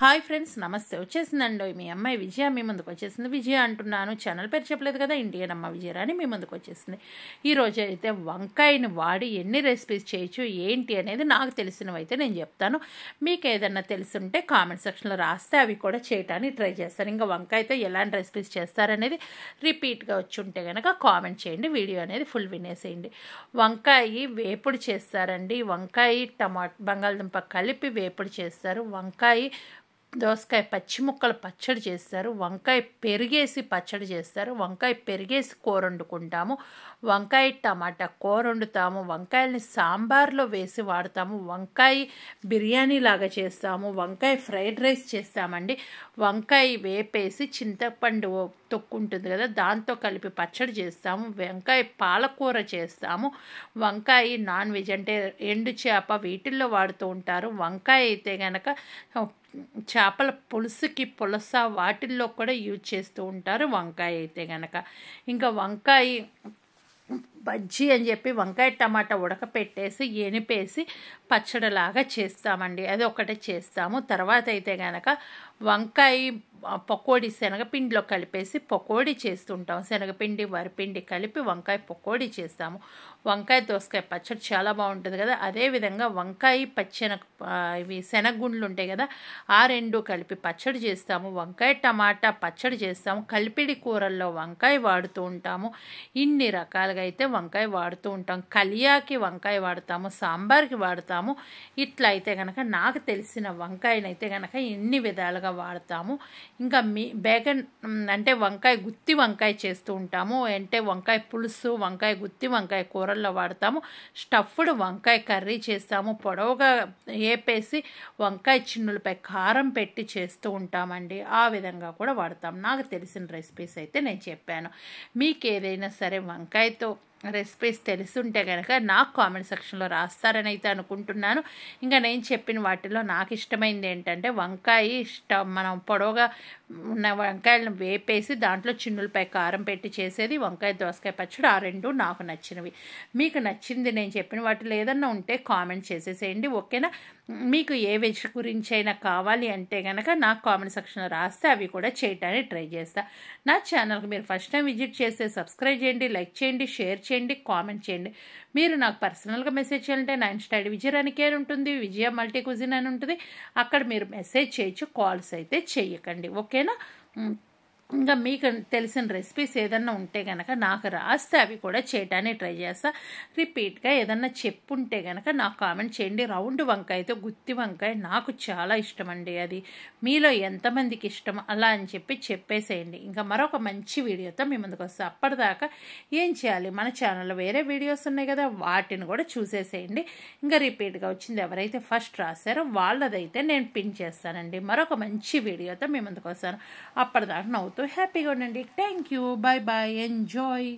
Hi friends, నమస్తే. వచ్చేసిందండి మీ అమ్మాయి విజయ మీ ముందుకు వచ్చేసింది. విజయ అంటున్నాను, ఛానల్ పేరు చెప్పలేదు కదా, ఇండియన్ అమ్మ విజయరాణి మీ ముందుకు వచ్చేసింది. ఈరోజు అయితే వంకాయని వాడి ఎన్ని రెసిపీస్ చేయొచ్చు ఏంటి అనేది నాకు తెలిసినవి అయితే నేను చెప్తాను. మీకు ఏదన్నా తెలుసుంటే కామెంట్ సెక్షన్లో రాస్తే అవి కూడా చేయడానికి ట్రై చేస్తాను. ఇంకా వంకాయతో ఎలాంటి రెసిపీస్ చేస్తారనేది రిపీట్గా వచ్చి ఉంటే కనుక కామెంట్ చేయండి, వీడియో అనేది ఫుల్ వినేసేయండి. వంకాయ వేపుడు చేస్తారండి. వంకాయ బంగాళదుంప కలిపి వేపుడు చేస్తారు. వంకాయ దోసకాయ పచ్చి ముక్కలు పచ్చడి చేస్తారు. వంకాయ పెరిగేసి పచ్చడి చేస్తారు. వంకాయ పెరిగేసి కూర వండుకుంటాము. వంకాయ టమాటా కూర వండుతాము. వంకాయల్ని సాంబార్లో వేసి వాడతాము. వంకాయ బిర్యానీ లాగా చేస్తాము. వంకాయ ఫ్రైడ్ రైస్ చేస్తామండి. వంకాయ వేపేసి చింతపండు తొక్కుంటుంది కదా, దాంతో కలిపి పచ్చడి చేస్తాము. వంకాయ పాలకూర చేస్తాము. వంకాయ నాన్ వెజ్ అంటే ఎండు చేప వీటిల్లో వాడుతూ ఉంటారు. వంకాయ అయితే కనుక చేపల పులుసుకి పులస వాటిల్లో కూడా యూజ్ చేస్తూ ఉంటారు వంకాయ అయితే కనుక. ఇంకా వంకాయ బజ్జీ అని చెప్పి వంకాయ టమాటా ఉడకపెట్టేసి ఎనిపేసి పచ్చడిలాగా చేస్తామండి, అది ఒకటే చేస్తాము. తర్వాత అయితే కనుక వంకాయ పకోడీ శనగపిండిలో కలిపేసి పకోడీ చేస్తుంటాం. శనగపిండి వరిపిండి కలిపి వంకాయ పకోడీ చేస్తాము. వంకాయ దోసకాయ పచ్చడి చాలా బాగుంటుంది కదా. అదేవిధంగా వంకాయ ఇవి శనగగుండ్లు ఉంటాయి కదా, ఆ రెండు కలిపి పచ్చడి చేస్తాము. వంకాయ టమాటా పచ్చడి చేస్తాము. కలిపిడి కూరల్లో వంకాయ వాడుతూ ఉంటాము. ఇన్ని రకాలుగా అయితే వంకాయ వాడుతూ ఉంటాం. కలియాకి వంకాయ వాడతాము, సాంబార్కి వాడతాము. ఇట్లా అయితే కనుక నాకు తెలిసిన వంకాయనైతే కనుక ఇన్ని విధాలుగా వాడతాము. ఇంకా బేగన్ అంటే వంకాయ గుత్తి వంకాయ చేస్తూ ఉంటాము. అంటే వంకాయ పులుసు, వంకాయ గుత్తి వంకాయ కూరల్లో వాడతాము. స్టఫ్డ్ వంకాయ కర్రీ చేస్తాము. పొడవుగా వేపేసి వంకాయ చిన్నులపై కారం పెట్టి చేస్తూ ఉంటామండి. ఆ విధంగా కూడా వాడతాం. నాకు తెలిసిన రెసిపీస్ అయితే నేను చెప్పాను. మీకు ఏదైనా సరే వంకాయతో రెసిపీస్ తెలుసుంటే కనుక నాకు కామెంట్ సెక్షన్లో రాస్తారని అయితే అనుకుంటున్నాను. ఇంకా నేను చెప్పిన వాటిలో నాకు ఇష్టమైంది ఏంటంటే వంకాయ మనం పొడవుగా ఉన్న వంకాయలను వేపేసి దాంట్లో చిన్నులపై కారం పెట్టి చేసేది, వంకాయ దోసకాయ పచ్చడి. ఆ రెండు నాకు నచ్చినవి. మీకు నచ్చింది నేను చెప్పిన వాటిలో ఏదన్నా ఉంటే కామెంట్ చేసేసేయండి, ఓకేనా. మీకు ఏ వెజ్ గురించి అయినా కావాలి అంటే కనుక నాకు కామెంట్ సెక్షన్లో రాస్తే అవి కూడా చేయడానికి ట్రై చేస్తా. నా ఛానల్కి మీరు ఫస్ట్ టైం విజిట్ చేస్తే సబ్స్క్రైబ్ చేయండి, లైక్ చేయండి, షేర్ చేయండి, కామెంట్ చేయండి. మీరు నాకు పర్సనల్గా మెసేజ్ చేయాలంటే నా ఇన్స్టా ఐడి విజయరానికి అని ఉంటుంది, విజయ మల్టీ కుజిన్ అని ఉంటుంది. అక్కడ మీరు మెసేజ్ చేయొచ్చు, కాల్స్ అయితే చేయకండి, ఓకేనా. ఇంకా మీకు తెలిసిన రెసిపీస్ ఏదన్నా ఉంటే కనుక నాకు రాస్తే అవి కూడా చేయడానికి ట్రై చేస్తా. రిపీట్గా ఏదన్నా చెప్పుంటే కనుక నాకు కామెంట్ చేయండి. రౌండ్ వంకాయతో గుత్తి వంకాయ నాకు చాలా ఇష్టం అండి. అది మీలో ఎంతమందికి ఇష్టం అలా అని చెప్పేసేయండి. ఇంకా మరొక మంచి వీడియోతో మీ ముందుకు వస్తా. అప్పటిదాకా ఏం చేయాలి, మన ఛానల్లో వేరే వీడియోస్ ఉన్నాయి కదా, వాటిని కూడా చూసేసేయండి. ఇంకా రిపీట్గా వచ్చింది ఎవరైతే ఫస్ట్ రాశారో వాళ్ళదైతే నేను పిన్ చేస్తానండి. మరొక మంచి వీడియోతో మీ ముందుకు వస్తాను. అప్పటిదాకా నవ్వుతూ హ్యాపీగా ఉండండి. Thank you, bye bye, enjoy.